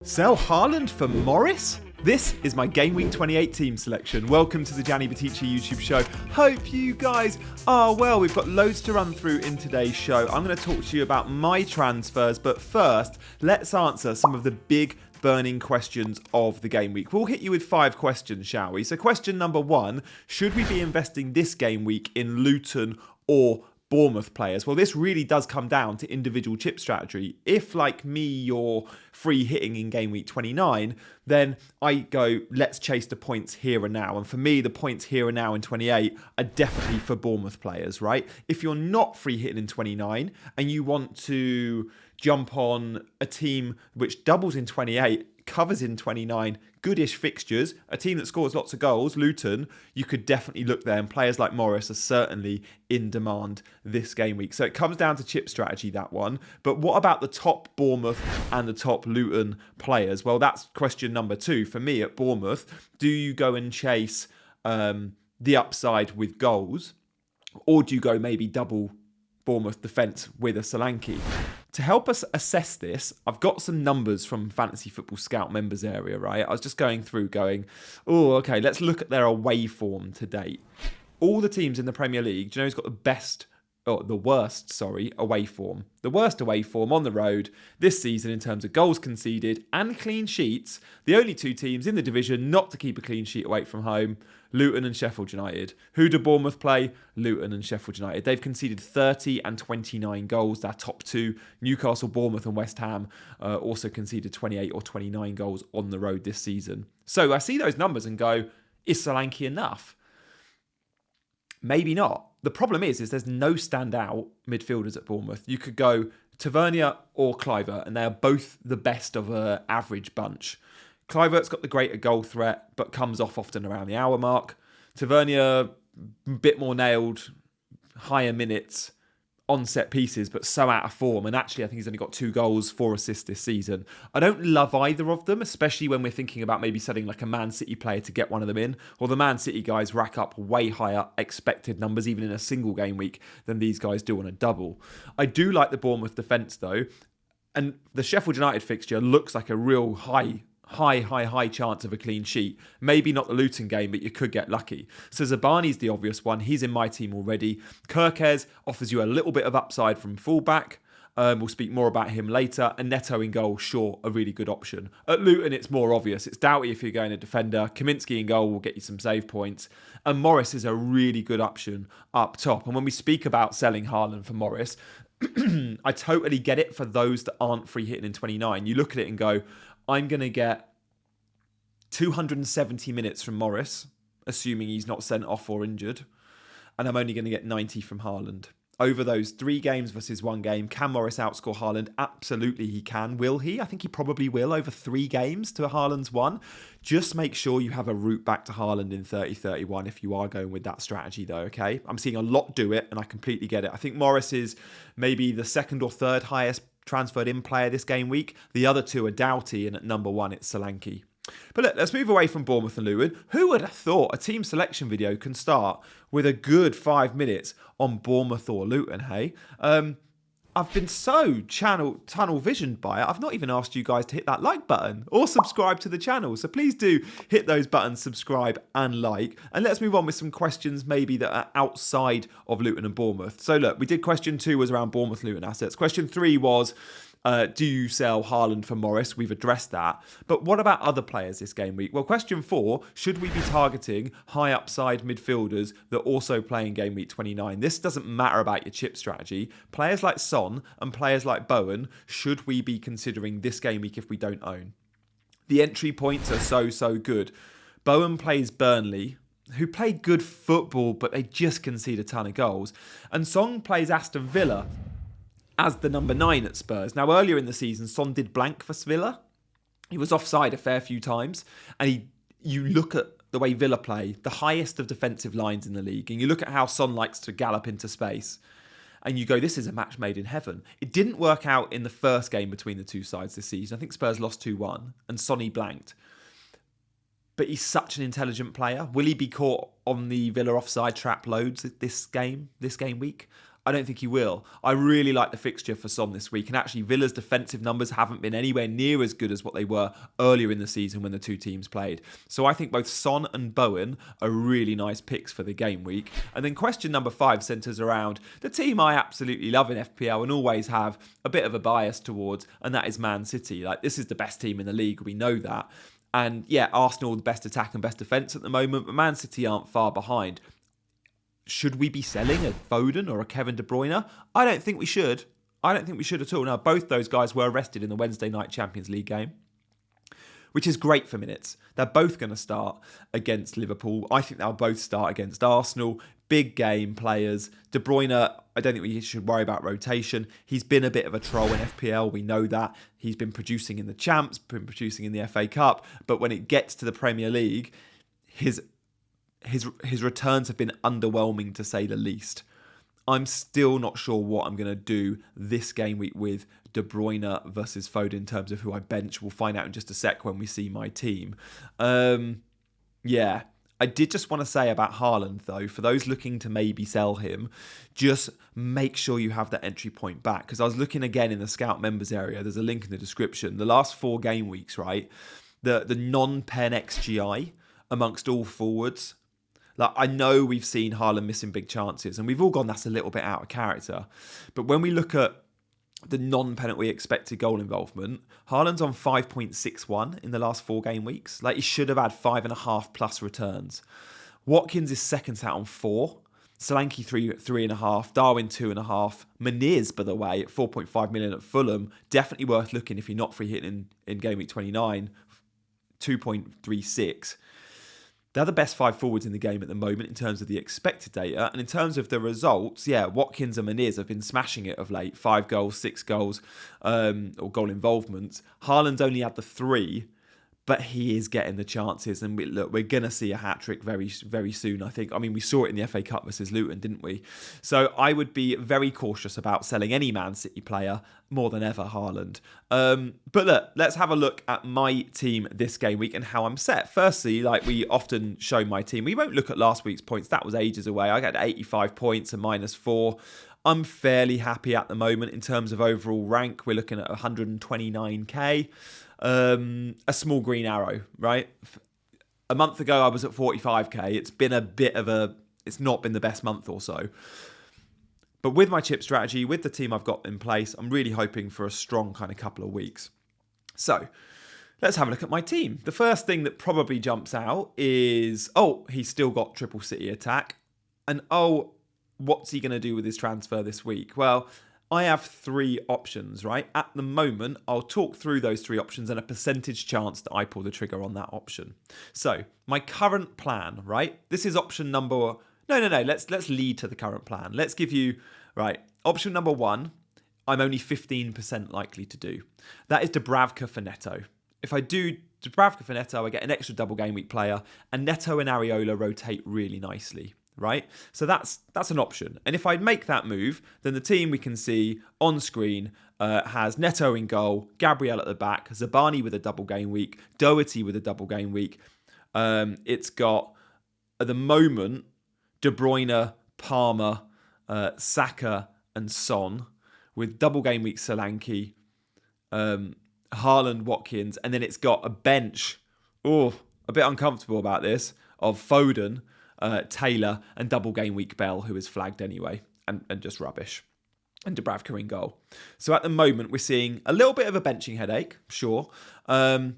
Sell Haaland for Morris? This is my Gameweek28 team selection. Welcome to the Gianni YouTube show. Hope you guys are well. We've got loads to run through in today's show. I'm going to talk to you about my transfers, but first, let's answer some of the big burning questions of the game week. We'll hit you with 5 questions, shall we? So question number 1, should we be investing this game week in Luton or Bournemouth players? Well, this really does come down to individual chip strategy. If, like me, you're free hitting in game week 29, then I go, let's chase the points here and now. And for me, the points here and now in 28 are definitely for Bournemouth players, right? If you're not free hitting in 29 and you want to jump on a team which doubles in 28, covers in 29, goodish fixtures, a team that scores lots of goals, Luton, you could definitely look there, and players like Morris are certainly in demand this game week. So it comes down to chip strategy, that one. But what about the top Bournemouth and the top Luton players? Well, that's question number 2 for me at Bournemouth. Do you go and chase the upside with goals, or do you go maybe double Bournemouth defence with a Solanke? To help us assess this, I've got some numbers from Fantasy Football Scout members area, right? I was just going through going, oh, okay, let's look at their away form to date. All the teams in the Premier League, do you know who's got the worst away form? The worst away form on the road this season in terms of goals conceded and clean sheets. The only 2 teams in the division not to keep a clean sheet away from home, Luton and Sheffield United. Who do Bournemouth play? Luton and Sheffield United. They've conceded 30 and 29 goals. Their top 2, Newcastle, Bournemouth and West Ham, also conceded 28 or 29 goals on the road this season. So I see those numbers and go, is Solanke enough? Maybe not. The problem is there's no standout midfielders at Bournemouth. You could go Tavernier or Kluivert, and they are both the best of an average bunch. Kluivert's got the greater goal threat, but comes off often around the hour mark. Tavernier, a bit more nailed, higher minutes, on set pieces, but so out of form. And actually, I think he's only got 2 goals, 4 assists this season. I don't love either of them, especially when we're thinking about maybe setting like a Man City player to get one of them in. Or the Man City guys rack up way higher expected numbers, even in a single game week, than these guys do on a double. I do like the Bournemouth defence, though. And the Sheffield United fixture looks like a real high chance of a clean sheet. Maybe not the Luton game, but you could get lucky. So Zabani's the obvious one. He's in my team already. Kirkez offers you a little bit of upside from fullback. We'll speak more about him later. And Neto in goal, sure, a really good option. At Luton, it's more obvious. It's Doughty if you're going a defender. Kaminsky in goal will get you some save points. And Morris is a really good option up top. And when we speak about selling Haaland for Morris, I totally get it for those that aren't free hitting in 29. You look at it and go, I'm going to get 270 minutes from Morris, assuming he's not sent off or injured, and I'm only going to get 90 from Haaland. Over those 3 games versus 1 game, can Morris outscore Haaland? Absolutely he can. Will he? I think he probably will over 3 games to Haaland's 1. Just make sure you have a route back to Haaland in 30-31 if you are going with that strategy though, okay? I'm seeing a lot do it and I completely get it. I think Morris is maybe the 2nd or 3rd highest transferred in player this game week. The other 2 are Doughty, and at number 1 it's Solanke. But look, let's move away from Bournemouth and Luton. Who would have thought a team selection video can start with a good 5 minutes on Bournemouth or Luton, hey? I've been so tunnel visioned by it. I've not even asked you guys to hit that like button or subscribe to the channel. So please do hit those buttons, subscribe and like. And let's move on with some questions maybe that are outside of Luton and Bournemouth. So look, we did question 2 was around Bournemouth Luton assets. Question 3 was, do you sell Haaland for Morris? We've addressed that. But what about other players this game week? Well, question 4, should we be targeting high upside midfielders that also play in game week 29? This doesn't matter about your chip strategy. Players like Son and players like Bowen, should we be considering this game week if we don't own? The entry points are so good. Bowen plays Burnley, who played good football, but they just concede a ton of goals. And Son plays Aston Villa as the number 9 at Spurs. Now, earlier in the season, Son did blank for Villa. He was offside a fair few times. And you look at the way Villa play, the highest of defensive lines in the league, and you look at how Son likes to gallop into space, and you go, this is a match made in heaven. It didn't work out in the first game between the 2 sides this season. I think Spurs lost 2-1, and Sonny blanked. But he's such an intelligent player. Will he be caught on the Villa offside trap loads this game week? I don't think he will. I really like the fixture for Son this week. And actually, Villa's defensive numbers haven't been anywhere near as good as what they were earlier in the season when the two teams played. So I think both Son and Bowen are really nice picks for the game week. And then question number 5 centres around the team I absolutely love in FPL and always have a bit of a bias towards, and that is Man City. Like, this is the best team in the league. We know that. And yeah, Arsenal the best attack and best defence at the moment, but Man City aren't far behind. Should we be selling a Foden or a Kevin De Bruyne? I don't think we should. I don't think we should at all. Now, both those guys were rested in the Wednesday night Champions League game, which is great for minutes. They're both going to start against Liverpool. I think they'll both start against Arsenal. Big game players. De Bruyne, I don't think we should worry about rotation. He's been a bit of a troll in FPL. We know that. He's been producing in the Champs, been producing in the FA Cup. But when it gets to the Premier League, his returns have been underwhelming, to say the least. I'm still not sure what I'm going to do this game week with De Bruyne versus Foden in terms of who I bench. We'll find out in just a sec when we see my team. Yeah, I did just want to say about Haaland, though, for those looking to maybe sell him, just make sure you have that entry point back. Because I was looking again in the Scout members area. There's a link in the description. The last 4 game weeks, right? The non-pen XGI amongst all forwards. Like, I know we've seen Haaland missing big chances, and we've all gone, that's a little bit out of character. But when we look at the non-penalty expected goal involvement, Haaland's on 5.61 in the last 4 game weeks. Like, he should have had 5.5 plus returns. Watkins is second to that on 4. Solanke 3.5, Darwin 2.5. Meniz, by the way, at 4.5 million at Fulham, definitely worth looking if you're not free hitting in game week 29, 2.36. They're the best 5 forwards in the game at the moment in terms of the expected data. And in terms of the results, yeah, Watkins and Meniz have been smashing it of late. 5 goals, 6 goals, or goal involvements. Haaland's only had the 3, but he is getting the chances. And we're going to see a hat-trick very, very soon, I think. I mean, we saw it in the FA Cup versus Luton, didn't we? So I would be very cautious about selling any Man City player, more than ever Haaland. But look, let's have a look at my team this game week and how I'm set. Firstly, like we often show my team, we won't look at last week's points. That was ages away. I got 85 points and -4. I'm fairly happy at the moment in terms of overall rank. We're looking at 129k. A small green arrow, right? A month ago, I was at 45k. It's been it's not been the best month or so. But with my chip strategy, with the team I've got in place, I'm really hoping for a strong kind of couple of weeks. So let's have a look at my team. The first thing that probably jumps out is, he's still got triple City attack. And what's he going to do with his transfer this week? Well, I have 3 options, right? At the moment, I'll talk through those 3 options and a percentage chance that I pull the trigger on that option. So my current plan, right? This is option number... No. Let's lead to the current plan. Let's give you, right, option number 1, I'm only 15% likely to do. That is Dubravka for Neto. If I do Dubravka for Neto, I get an extra double game week player, and Neto and Areola rotate really nicely, right? So that's an option. And if I make that move, then the team we can see on screen has Neto in goal, Gabriel at the back, Zabani with a double game week, Doherty with a double game week. It's got, at the moment, De Bruyne, Palmer, Saka and Son, with double game week Solanke, Haaland, Watkins, and then it's got a bench, a bit uncomfortable about this, of Foden, Taylor, and double game week Bell, who is flagged anyway, and just rubbish. And Dubravka in goal. So at the moment, we're seeing a little bit of a benching headache, sure, but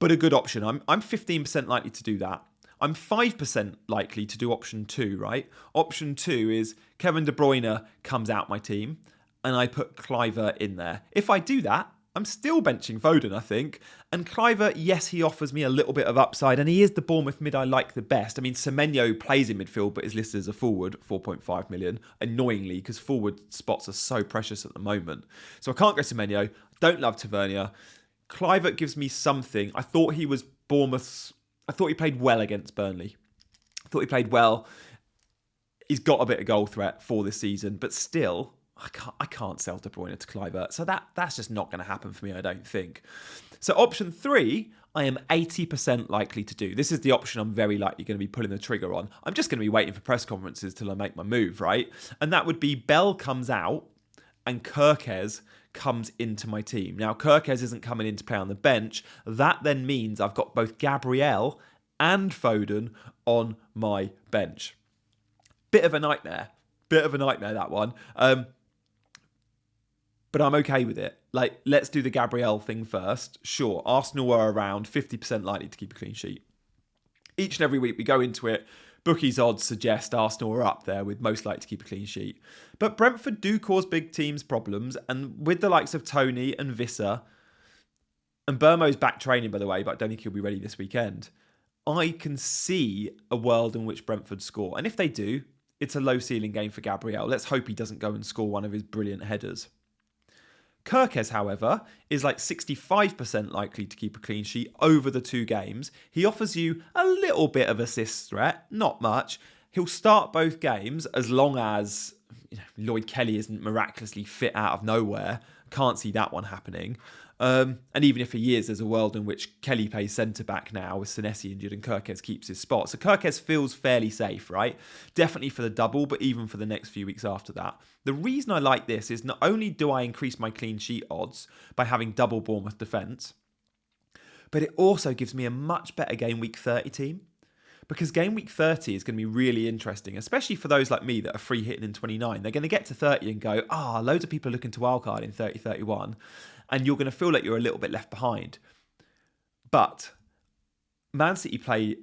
a good option. I'm 15% likely to do that. I'm 5% likely to do option 2, right? Option 2 is Kevin De Bruyne comes out my team and I put Kluivert in there. If I do that, I'm still benching Foden, I think. And Kluivert, yes, he offers me a little bit of upside and he is the Bournemouth mid I like the best. I mean, Semenyo plays in midfield but is listed as a forward, 4.5 million, annoyingly, because forward spots are so precious at the moment. So I can't go Semenyo. Don't love Tavernier. Kluivert gives me something. I thought he played well against Burnley. I thought he played well. He's got a bit of goal threat for this season, but still, I can't sell De Bruyne to Kluivert. So that's just not going to happen for me, I don't think. So option 3, I am 80% likely to do. This is the option I'm very likely going to be pulling the trigger on. I'm just going to be waiting for press conferences till I make my move, right? And that would be Bell comes out and Kirkes comes into my team. Now, Kirkes isn't coming in to play on the bench. That then means I've got both Gabriel and Foden on my bench. Bit of a nightmare. That one. But I'm okay with it. Like, let's do the Gabriel thing first. Sure, Arsenal are around 50% likely to keep a clean sheet. Each and every week we go into it, bookies' odds suggest Arsenal are up there with most likely to keep a clean sheet. But Brentford do cause big teams problems, and with the likes of Tony and Visser, and Burmo's back training, by the way, but I don't think he'll be ready this weekend, I can see a world in which Brentford score. And if they do, it's a low-ceiling game for Gabriel. Let's hope he doesn't go and score one of his brilliant headers. Kirkes, however, is like 65% likely to keep a clean sheet over the 2 games. He offers you a little bit of assist threat, not much. He'll start both games as long as Lloyd Kelly isn't miraculously fit out of nowhere. Can't see that one happening. And even if he is, there's a world in which Kelly plays centre-back now with Senesi injured and Kirkes keeps his spot. So Kirkes feels fairly safe, right? Definitely for the double, but even for the next few weeks after that. The reason I like this is not only do I increase my clean sheet odds by having double Bournemouth defence, but it also gives me a much better Game Week 30 team. Because Game Week 30 is going to be really interesting, especially for those like me that are free hitting in 29. They're going to get to 30 and go, loads of people are looking to wildcard in 30, 31. And you're going to feel like you're a little bit left behind. But Man City play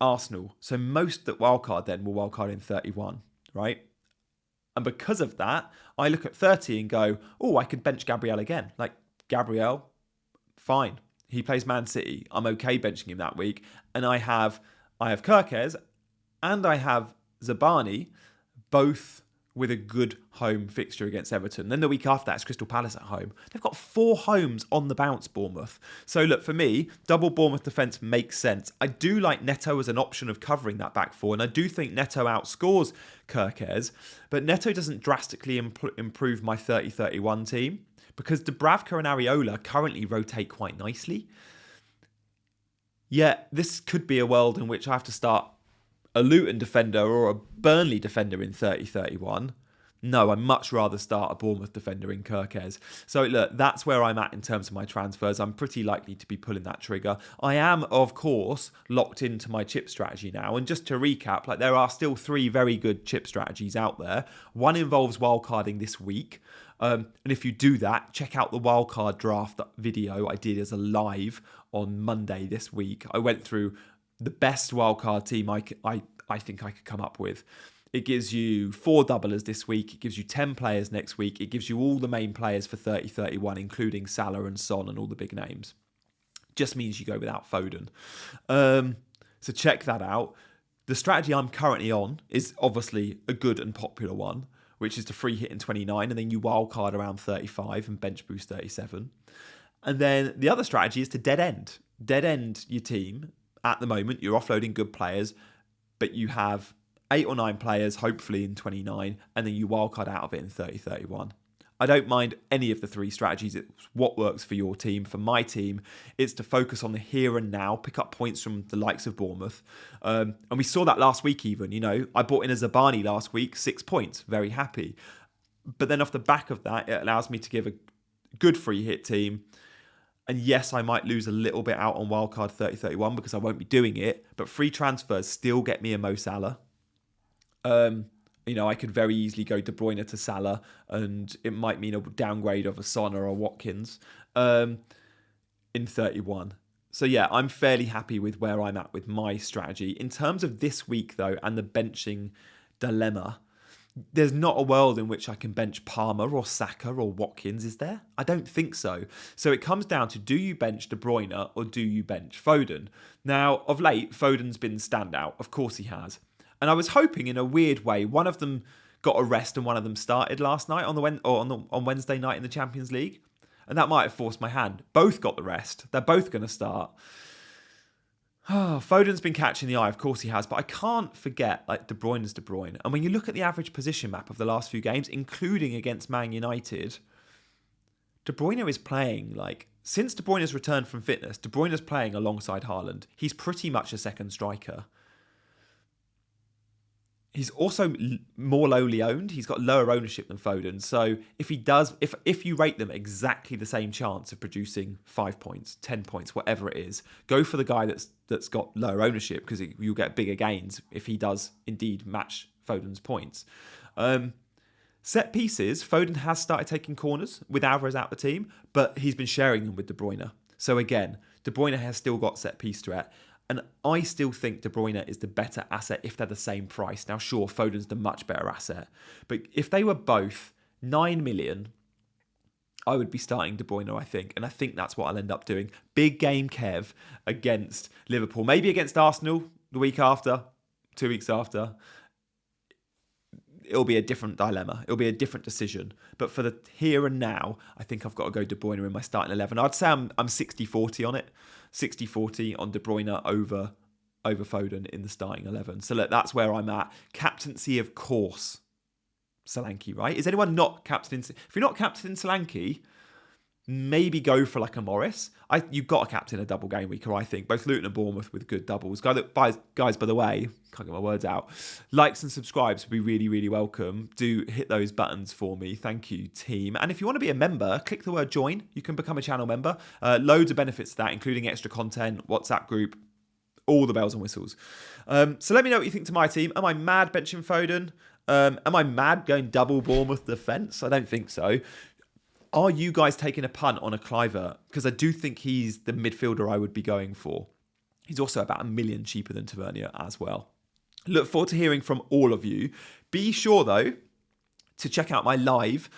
Arsenal. So most that wildcard then will wildcard in 31, right? And because of that, I look at 30 and go, I could bench Gabriel again. Like, Gabriel, fine. He plays Man City. I'm okay benching him that week. And I have Kirkes and I have Zabani, both with a good home fixture against Everton. Then the week after that is Crystal Palace at home. They've got 4 homes on the bounce, Bournemouth. So look, for me, double Bournemouth defence makes sense. I do like Neto as an option of covering that back 4, and I do think Neto outscores Kirkes, but Neto doesn't drastically improve my 30-31 team because Dubravka and Areola currently rotate quite nicely. Yeah, this could be a world in which I have to start a Luton defender or a Burnley defender in 30-31. No, I'd much rather start a Bournemouth defender in Kirkes. So look, that's where I'm at in terms of my transfers. I'm pretty likely to be pulling that trigger. I am, of course, locked into my chip strategy now. And just to recap, like, there are still 3 very good chip strategies out there. One involves wildcarding this week. And if you do that, check out the wildcard draft video I did as a live on Monday this week. I went through the best wildcard team I think I could come up with. It gives you 4 doublers this week. It gives you 10 players next week. It gives you all the main players for 30-31, including Salah and Son and all the big names. Just means you go without Foden. So check that out. The strategy I'm currently on is obviously a good and popular one, which is to free hit in 29, and then you wildcard around 35 and bench boost 37. And then the other strategy is to dead end. Dead end your team. At the moment, you're offloading good players, but you have 8 or 9 players, hopefully in 29, and then you wildcard out of it in 30-31. I don't mind any of the 3 strategies. It's what works for your team. For my team, it's to focus on the here and now, pick up points from the likes of Bournemouth. And we saw that last week even. I bought in a Zabani last week, 6 points, very happy. But then off the back of that, it allows me to give a good free hit team. And yes, I might lose a little bit out on wildcard 30-31 because I won't be doing it. But free transfers still get me a Mo Salah. I could very easily go De Bruyne to Salah, and it might mean a downgrade of a Son or a Watkins in 31. So yeah, I'm fairly happy with where I'm at with my strategy. In terms of this week, though, and the benching dilemma, there's not a world in which I can bench Palmer or Saka or Watkins, is there? I don't think so. So it comes down to, do you bench De Bruyne or do you bench Foden? Now, of late, Foden's been standout. Of course he has. And I was hoping in a weird way, one of them got a rest and one of them started last night on Wednesday night in the Champions League. And that might have forced my hand. Both got the rest. They're both going to start. Foden's been catching the eye, of course he has, but I can't forget, like, De Bruyne's De Bruyne. And when you look at the average position map of the last few games, including against Man United, De Bruyne is playing like since De Bruyne's returned from fitness, De Bruyne's playing alongside Haaland. He's pretty much a second striker. He's also more lowly owned. He's got lower ownership than Foden. So if you rate them exactly the same chance of producing 5 points, 10 points, whatever it is, go for the guy that's got lower ownership, because you'll get bigger gains if he does indeed match Foden's points. Set pieces, Foden has started taking corners with Alvarez out the team, but he's been sharing them with De Bruyne. So again, De Bruyne has still got set piece threat. And I still think De Bruyne is the better asset if they're the same price. Now, sure, Foden's the much better asset. But if they were both 9 million, I would be starting De Bruyne, I think. And I think that's what I'll end up doing. Big game, Kev, against Liverpool. Maybe against Arsenal the week after, 2 weeks after. It'll be a different dilemma. It'll be a different decision. But for the here and now, I think I've got to go De Bruyne in my starting 11. I'd say I'm 60-40 on it. 60-40 on De Bruyne over Foden in the starting 11. So look, that's where I'm at. Captaincy, of course. Solanke, right? Is anyone not captain? If you're not captain Solanke, maybe go for like a Morris. You've got to captain a double game week, I think. Both Luton and Bournemouth with good doubles. Guys, by the way, can't get my words out. Likes and subscribes would be really, really welcome. Do hit those buttons for me. Thank you, team. And if you want to be a member, click the word join. You can become a channel member. Loads of benefits to that, including extra content, WhatsApp group, all the bells and whistles. So let me know what you think to my team. Am I mad benching Foden? Am I mad going double Bournemouth defence? I don't think so. Are you guys taking a punt on a Kluivert? Because I do think he's the midfielder I would be going for. He's also about $1 million cheaper than Tavernier as well. Look forward to hearing from all of you. Be sure, though, to check out my live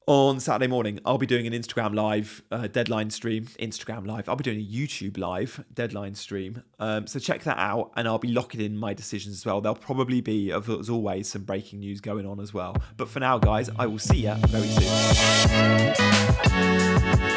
on Saturday morning. I'll be doing an Instagram live deadline stream. I'll be doing a YouTube live deadline stream. So check that out, and I'll be locking in my decisions as well. There'll probably be, as always, some breaking news going on as well. But for now, guys, I will see you very soon.